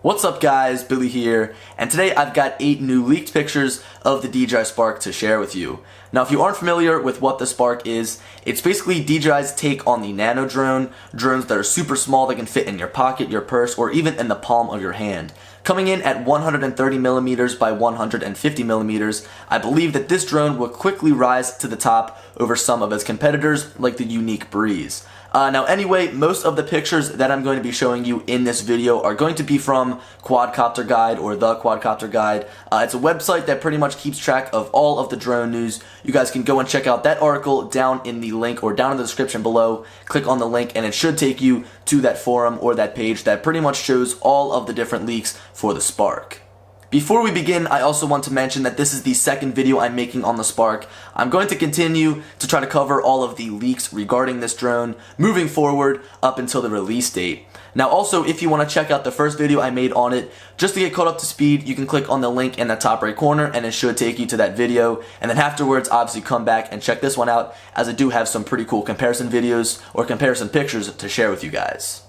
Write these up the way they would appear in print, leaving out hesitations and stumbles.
What's up guys, Billy here, and today I've got 8 new leaked pictures of the DJI Spark to share with you. Now if you aren't familiar with what the Spark is, it's basically DJI's take on the nano drone, drones that are super small that can fit in your pocket, your purse, or even in the palm of your hand. Coming in at 130mm by 150mm, I believe that this drone will quickly rise to the top over some of its competitors like the Unique Breeze. Now anyway, most of the pictures that I'm going to be showing you in this video are going to be from Quadcopter Guide or the Quadcopter Guide. It's a website that pretty much keeps track of all of the drone news. You guys can go and check out that article down in the link or down in the description below. Click on the link and it should take you to that forum or that page that pretty much shows all of the different leaks for the Spark. Before we begin, I also want to mention that this is the second video I'm making on the Spark. I'm going to continue to try to cover all of the leaks regarding this drone moving forward up until the release date. Now also, if you want to check out the first video I made on it, just to get caught up to speed, you can click on the link in the top right corner and it should take you to that video. And then afterwards, obviously come back and check this one out, as I do have some pretty cool comparison videos or comparison pictures to share with you guys.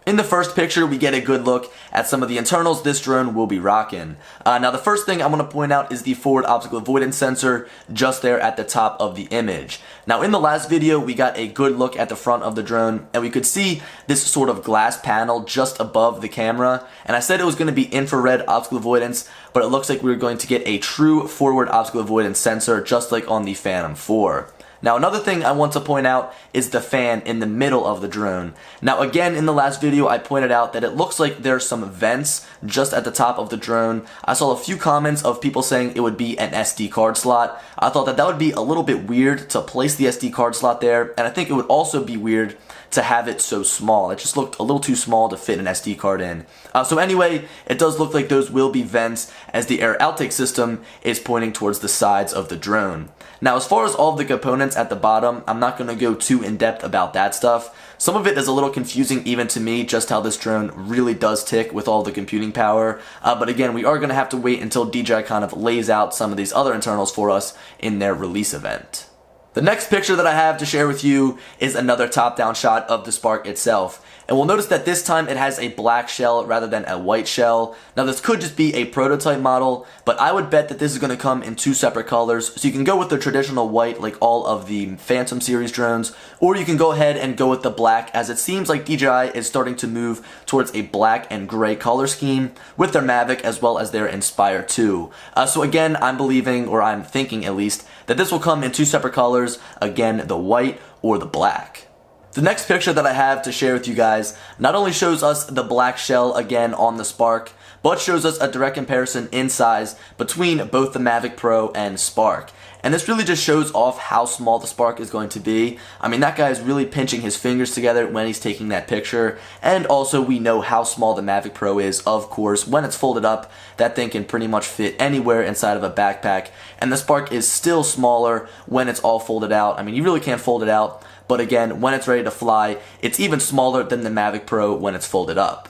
In the first picture, we get a good look at some of the internals this drone will be rocking. Now the first thing I want to point out is the forward obstacle avoidance sensor just there at the top of the image. Now in the last video, we got a good look at the front of the drone and we could see this sort of glass panel just above the camera. And I said it was going to be infrared obstacle avoidance, but it looks like we're going to get a true forward obstacle avoidance sensor just like on the Phantom 4. Now another thing I want to point out is the fan in the middle of the drone. Now again, in the last video I pointed out that it looks like there's some vents just at the top of the drone. I saw a few comments of people saying it would be an SD card slot. I thought that would be a little bit weird to place the SD card slot there, and I think it would also be weird to have it so small. It just looked a little too small to fit an SD card in. So anyway, it does look like those will be vents as the air outtake system is pointing towards the sides of the drone. Now as far as all of the components at the bottom, I'm not going to go too in depth about that stuff. Some of it is a little confusing even to me, just how this drone really does tick with all the computing power. But again, we are going to have to wait until DJI kind of lays out some of these other internals for us in their release event. The next picture that I have to share with you is another top-down shot of the Spark itself. And we'll notice that this time it has a black shell rather than a white shell. Now this could just be a prototype model, but I would bet that this is going to come in 2 separate colors. So you can go with the traditional white like all of the Phantom series drones, or you can go ahead and go with the black, as it seems like DJI is starting to move towards a black and gray color scheme with their Mavic as well as their Inspire 2. So again, I'm believing, or I'm thinking at least, that this will come in 2 separate colors, again the white or the black. The next picture that I have to share with you guys not only shows us the black shell again on the Spark, but shows us a direct comparison in size between both the Mavic Pro and Spark. And this really just shows off how small the Spark is going to be. I mean, that guy is really pinching his fingers together when he's taking that picture. And also we know how small the Mavic Pro is, of course. When it's folded up, that thing can pretty much fit anywhere inside of a backpack. And the Spark is still smaller when it's all folded out. I mean, you really can't fold it out. But again, when it's ready to fly, it's even smaller than the Mavic Pro when it's folded up.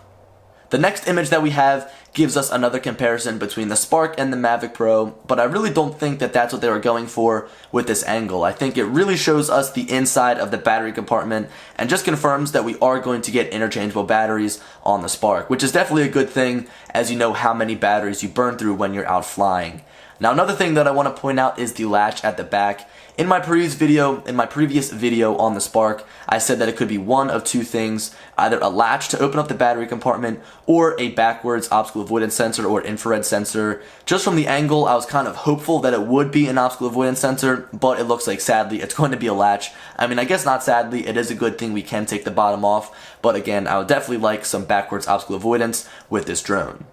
The next image that we have gives us another comparison between the Spark and the Mavic Pro, but I really don't think that that's what they were going for with this angle. I think it really shows us the inside of the battery compartment and just confirms that we are going to get interchangeable batteries on the Spark, which is definitely a good thing as you know how many batteries you burn through when you're out flying. Now another thing that I want to point out is the latch at the back. In my previous video on the Spark, I said that it could be one of 2 things, either a latch to open up the battery compartment or a backwards obstacle avoidance sensor or infrared sensor. Just from the angle, I was kind of hopeful that it would be an obstacle avoidance sensor, but it looks like sadly it's going to be a latch. I mean, I guess not sadly, it is a good thing we can take the bottom off, but again, I would definitely like some backwards obstacle avoidance with this drone.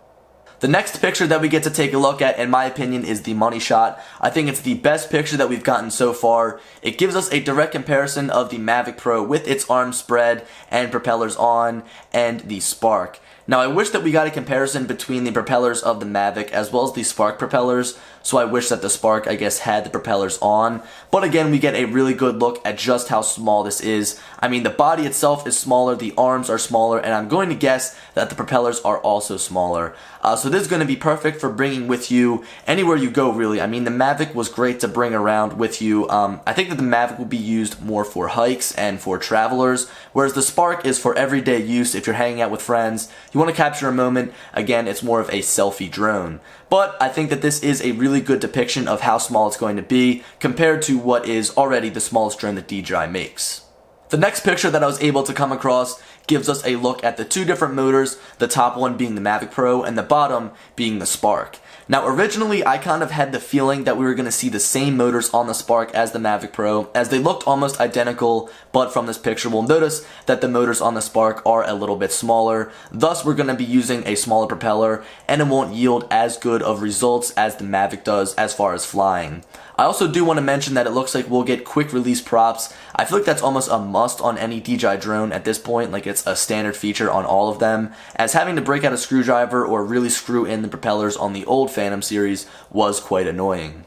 The next picture that we get to take a look at, in my opinion, is the money shot. I think it's the best picture that we've gotten so far. It gives us a direct comparison of the Mavic Pro with its arms spread and propellers on, and the Spark. Now I wish that we got a comparison between the propellers of the Mavic as well as the Spark propellers, so I wish that the Spark, I guess, had the propellers on. But again, we get a really good look at just how small this is. I mean, the body itself is smaller, the arms are smaller, and I'm going to guess that the propellers are also smaller. So this is going to be perfect for bringing with you anywhere you go, really. I mean, the Mavic was great to bring around with you. I think that the Mavic will be used more for hikes and for travelers, whereas the Spark is for everyday use. If you're hanging out with friends, you want to capture a moment, again, it's more of a selfie drone. But I think that this is a really good depiction of how small it's going to be compared to what is already the smallest drone that DJI makes. The next picture that I was able to come across gives us a look at the two different motors, the top one being the Mavic Pro and the bottom being the Spark. Now originally I kind of had the feeling that we were going to see the same motors on the Spark as the Mavic Pro, as they looked almost identical, but from this picture we'll notice that the motors on the Spark are a little bit smaller, thus we're going to be using a smaller propeller and it won't yield as good of results as the Mavic does as far as flying. I also do want to mention that it looks like we'll get quick release props. I feel like that's almost a must on any DJI drone at this point, like it's a standard feature on all of them, as having to break out a screwdriver or really screw in the propellers on the old Phantom series was quite annoying.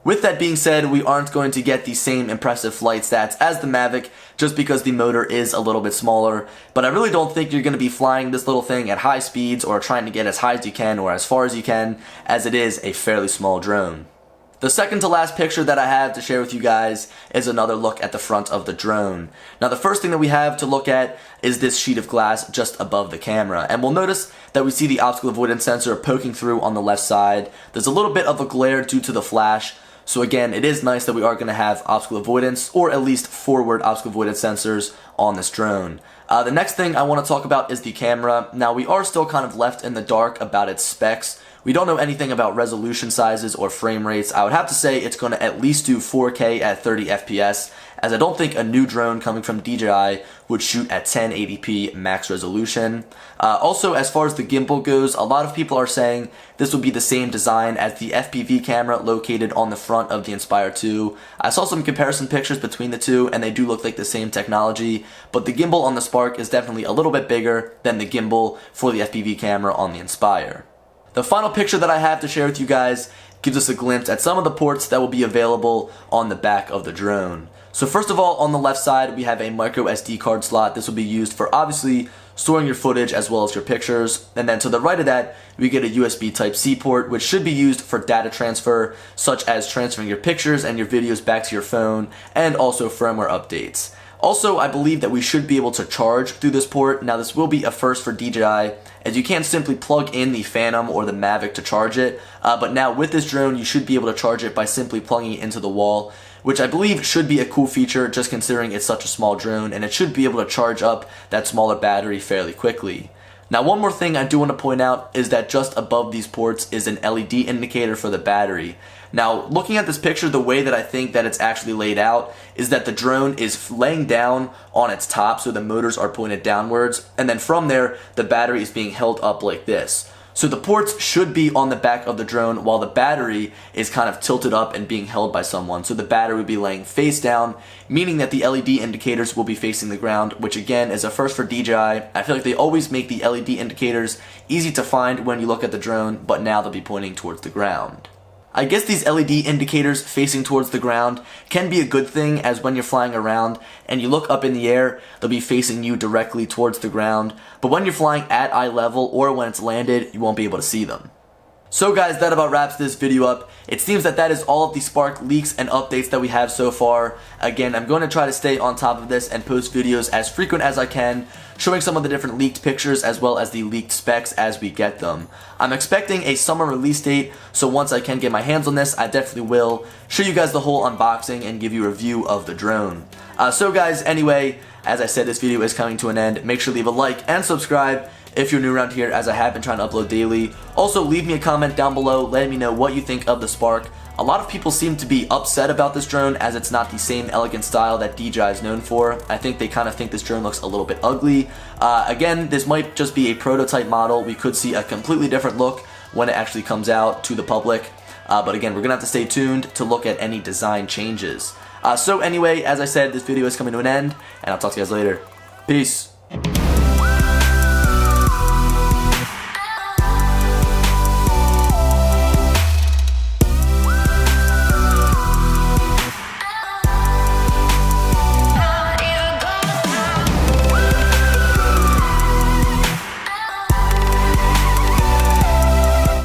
With that being said, we aren't going to get the same impressive flight stats as the Mavic just because the motor is a little bit smaller, but I really don't think you're going to be flying this little thing at high speeds or trying to get as high as you can or as far as you can, as it is a fairly small drone. The second to last picture that I have to share with you guys is another look at the front of the drone. Now the first thing that we have to look at is this sheet of glass just above the camera, and we'll notice that we see the optical avoidance sensor poking through on the left side. There's a little bit of a glare due to the flash, so again it is nice that we are going to have optical avoidance, or at least forward optical avoidance sensors on this drone. The next thing I want to talk about is the camera. Now we are still kind of left in the dark about its specs. We don't know anything about resolution sizes or frame rates. I would have to say it's going to at least do 4K at 30 FPS, as I don't think a new drone coming from DJI would shoot at 1080p max resolution. Also, as far as the gimbal goes, a lot of people are saying this will be the same design as the FPV camera located on the front of the Inspire 2. I saw some comparison pictures between the two, and they do look like the same technology, but the gimbal on the Spark is definitely a little bit bigger than the gimbal for the FPV camera on the Inspire. The final picture that I have to share with you guys gives us a glimpse at some of the ports that will be available on the back of the drone. So first of all, on the left side we have a micro SD card slot. This will be used for obviously storing your footage as well as your pictures. And then to the right of that we get a USB Type-C port, which should be used for data transfer, such as transferring your pictures and your videos back to your phone, and also firmware updates. Also, I believe that we should be able to charge through this port. Now this will be a first for DJI, as you can't simply plug in the Phantom or the Mavic to charge it, but now with this drone you should be able to charge it by simply plugging it into the wall, which I believe should be a cool feature just considering it's such a small drone, and it should be able to charge up that smaller battery fairly quickly. Now one more thing I do want to point out is that just above these ports is an LED indicator for the battery. Now looking at this picture, the way that I think that it's actually laid out is that the drone is laying down on its top, so the motors are pointed downwards, and then from there the battery is being held up like this. So the ports should be on the back of the drone while the battery is kind of tilted up and being held by someone. So the battery would be laying face down, meaning that the LED indicators will be facing the ground, which again is a first for DJI. I feel like they always make the LED indicators easy to find when you look at the drone, but now they'll be pointing towards the ground. I guess these LED indicators facing towards the ground can be a good thing, as when you're flying around and you look up in the air, they'll be facing you directly towards the ground, but when you're flying at eye level or when it's landed, you won't be able to see them. So guys, that about wraps this video up. It seems that that is all of the Spark leaks and updates that we have so far. Again, I'm going to try to stay on top of this and post videos as frequent as I can, showing some of the different leaked pictures as well as the leaked specs as we get them. I'm expecting a summer release date, so once I can get my hands on this, I definitely will show you guys the whole unboxing and give you a review of the drone. So guys, anyway, as I said, this video is coming to an end. Make sure to leave a like and subscribe if you're new around here, as I have been trying to upload daily. Also, leave me a comment down below letting me know what you think of the Spark. A lot of people seem to be upset about this drone as it's not the same elegant style that DJI is known for. I think they kind of think this drone looks a little bit ugly. Again, this might just be a prototype model. We could see a completely different look when it actually comes out to the public. But again, we're going to have to stay tuned to look at any design changes. So anyway, as I said, this video is coming to an end, and I'll talk to you guys later. Peace.